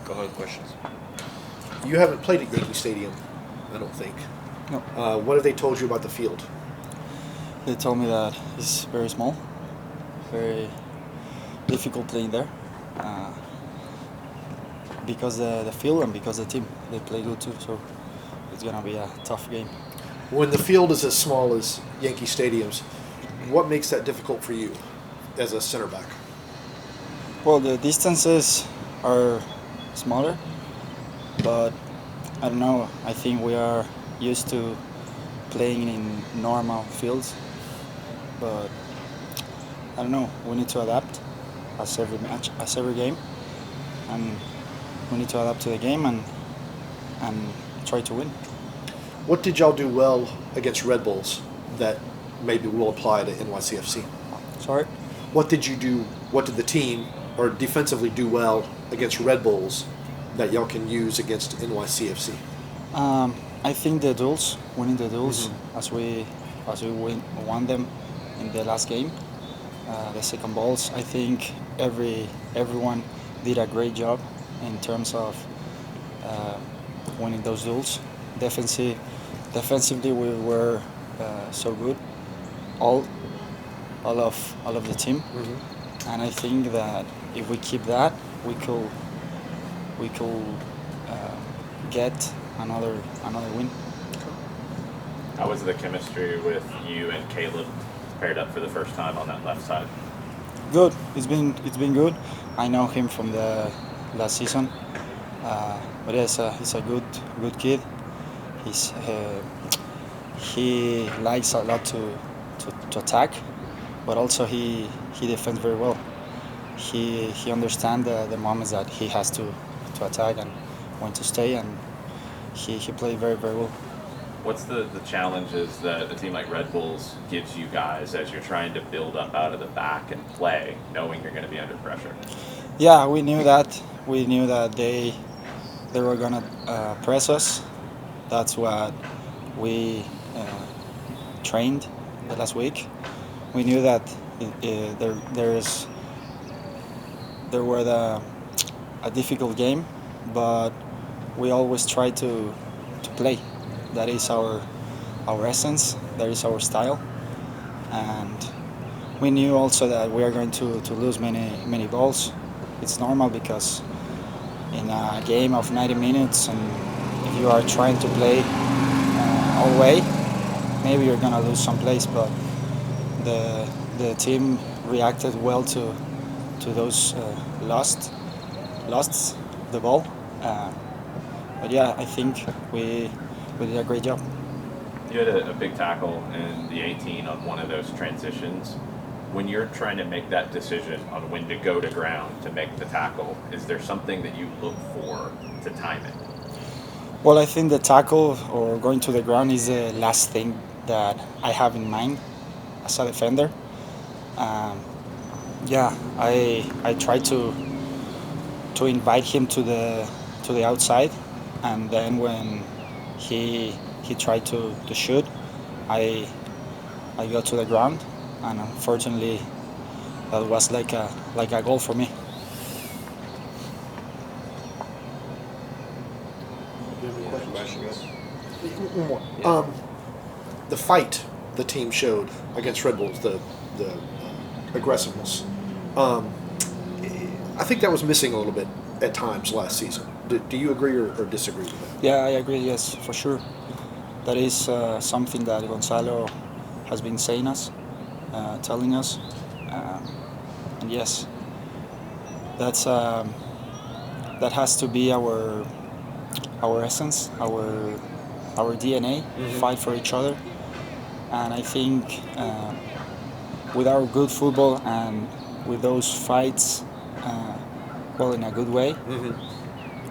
Go ahead with questions. You haven't played at Yankee Stadium, I don't think. No. What have they told you about the field? They told me that it's very small, very difficult playing there. Because the field and because the team, they play good too, so it's gonna be a tough game. When the field is as small as Yankee Stadium's, what makes that difficult for you as a center back? Well, the distances are smaller, but I don't know. I think we are used to playing in normal fields, but I don't know. We need to adapt as every match, as every game, and we need to adapt to the game and try to win. What did y'all do well against Red Bulls that maybe will apply to NYCFC? Sorry. What did the team or defensively do well against Red Bulls that y'all can use against NYCFC? I think the duels, winning the duels, as we won them in the last game, the second balls. I think everyone did a great job in terms of winning those duels. Defensively, we were so good, all of the team, and I think that if we keep that, we could get another win. How was the chemistry with you and Caleb paired up for the first time on that left side? Good. It's been good. I know him from the last season, but he's a good kid. He likes a lot to attack, but also he defends very well. He understands the moments that he has to attack and when to stay, and he played very well. What's the challenges that a team like Red Bulls gives you guys as you're trying to build up out of the back and play, knowing you're going to be under pressure? Yeah, we knew that. We knew that they were gonna press us. That's what we trained the last week. We knew that there were a difficult game, but we always try to play. That is our essence. That is our style, and we knew also that we are going to lose many balls. It's normal because in a game of 90 minutes, and if you are trying to play all way, maybe you're gonna lose some plays. But the team reacted well to those lost the ball. But yeah, I think we did a great job. You had a big tackle in the 18 on one of those transitions. When you're trying to make that decision on when to go to ground to make the tackle, is there something that you look for to time it? Well, I think the tackle or going to the ground is the last thing that I have in mind as a defender. Yeah, I try to invite him to the outside, and then when he tried to shoot, I go to the ground, and unfortunately that was like a goal for me. One more. The fight the team showed against Red Bulls, the aggressiveness. I think that was missing a little bit at times last season. Do you agree or disagree with that? Yeah, I agree. Yes, for sure. That is something that Gonzalo has been saying us, telling us, and yes, that has to be our essence, our DNA. Fight for each other, and I think with our good football and with those fights, well, in a good way,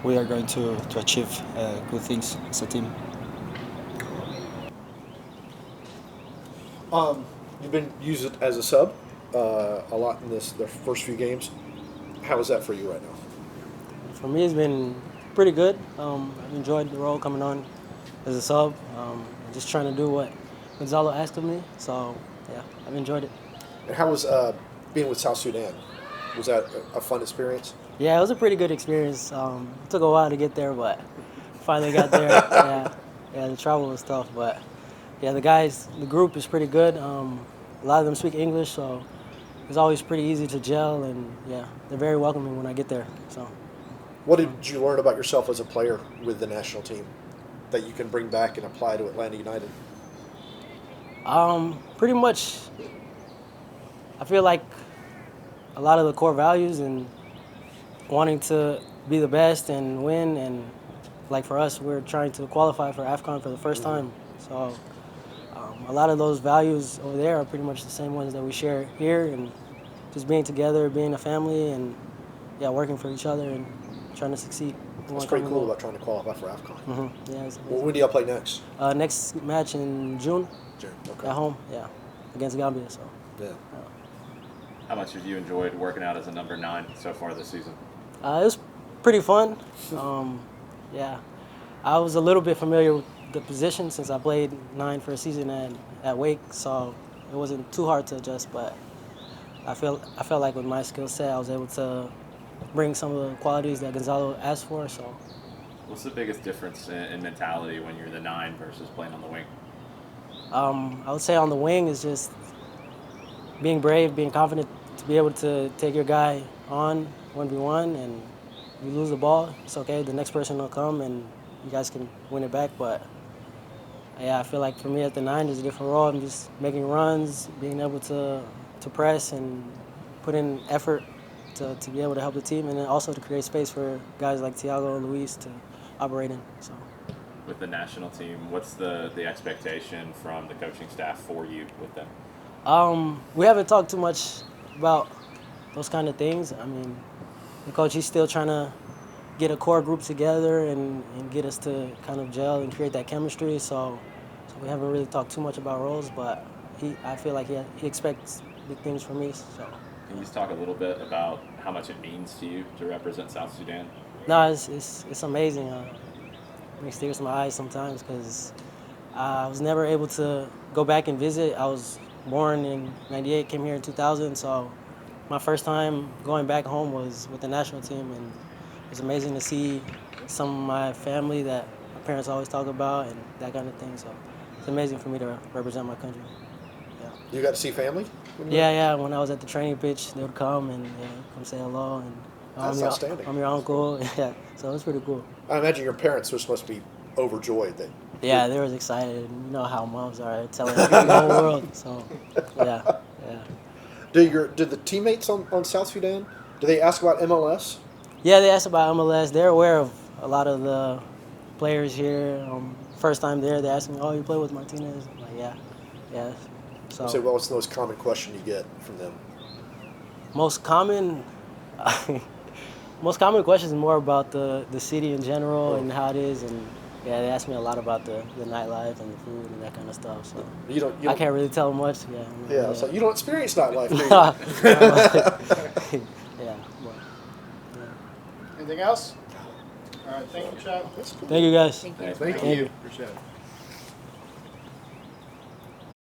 we are going to achieve good things as a team. You've been used as a sub a lot in the first few games. How is that for you right now? For me, it's been pretty good. I've enjoyed the role coming on as a sub. Just trying to do what Gonzalo asked of me. So, yeah, I've enjoyed it. And how was being with South Sudan? Was that a fun experience? Yeah, it was a pretty good experience. It took a while to get there, but finally got there. Yeah, the travel was tough, but yeah, the group is pretty good. A lot of them speak English, so it's always pretty easy to gel, and yeah, they're very welcoming when I get there. So What did you learn about yourself as a player with the national team that you can bring back and apply to Atlanta United? pretty much, I feel like a lot of the core values and wanting to be the best and win, and like for us, we're trying to qualify for AFCON for the first time. So a lot of those values over there are pretty much the same ones that we share here, and just being together, being a family, and yeah, working for each other and trying to succeed. That's pretty cool about trying to qualify for AFCON. Yeah, it's Well, when do y'all play next? next match in June June. Okay. at home, yeah, against Gambia. So Yeah. How much have you enjoyed working out as a number 9 so far this season? it was pretty fun. Yeah, I was a little bit familiar with the position since I played 9 for a season at Wake, so it wasn't too hard to adjust. But I felt like with my skill set, I was able to bring some of the qualities that Gonzalo asked for. So What's the biggest difference in mentality when you're the 9 versus playing on the wing? I would say on the wing is just being brave, being confident to be able to take your guy on 1v1, and you lose the ball, it's okay. The next person will come and you guys can win it back. But yeah, I feel like for me at the 9, there's a different role. I'm just making runs, being able to press and put in effort to be able to help the team, and then also to create space for guys like Thiago and Luis to operate in. So. With the national team, what's the expectation from the coaching staff for you with them? We haven't talked too much about those kind of things. I mean, the coach, he's still trying to get a core group together and get us to kind of gel and create that chemistry. So we haven't really talked too much about roles, but I feel like he expects big things from me. So. Can you just talk a little bit about how much it means to you to represent South Sudan? No, it's amazing. Brings tears to my eyes sometimes because I was never able to go back and visit. I was born in '98, came here in 2000, so my first time going back home was with the national team, and it was amazing to see some of my family that my parents always talk about and that kind of thing. So it's amazing for me to represent my country. Yeah. You got to see family? Yeah. When I was at the training pitch, they would come and come say hello, and That's outstanding. I'm your uncle. Yeah, so it was pretty cool. I imagine your parents were supposed to be overjoyed that. Yeah, they was excited. You know how moms are telling the whole world. So, yeah. Did the teammates on South Sudan, do they ask about MLS? Yeah, they asked about MLS. They're aware of a lot of the players here. First time there, they asked me, "Oh, you play with Martinez?" I'm like, yeah. So, Say, well, what's the most common question you get from them? most common questions is more about the city in general and how it is, and yeah, they ask me a lot about the nightlife and the food and that kind of stuff. So You don't. I can't really tell them much. Yeah, so you don't experience nightlife, do you? Yeah. Anything else? All right, thank you, Chad. That's cool. Thank you guys. Thanks, Thank man. you. Appreciate it.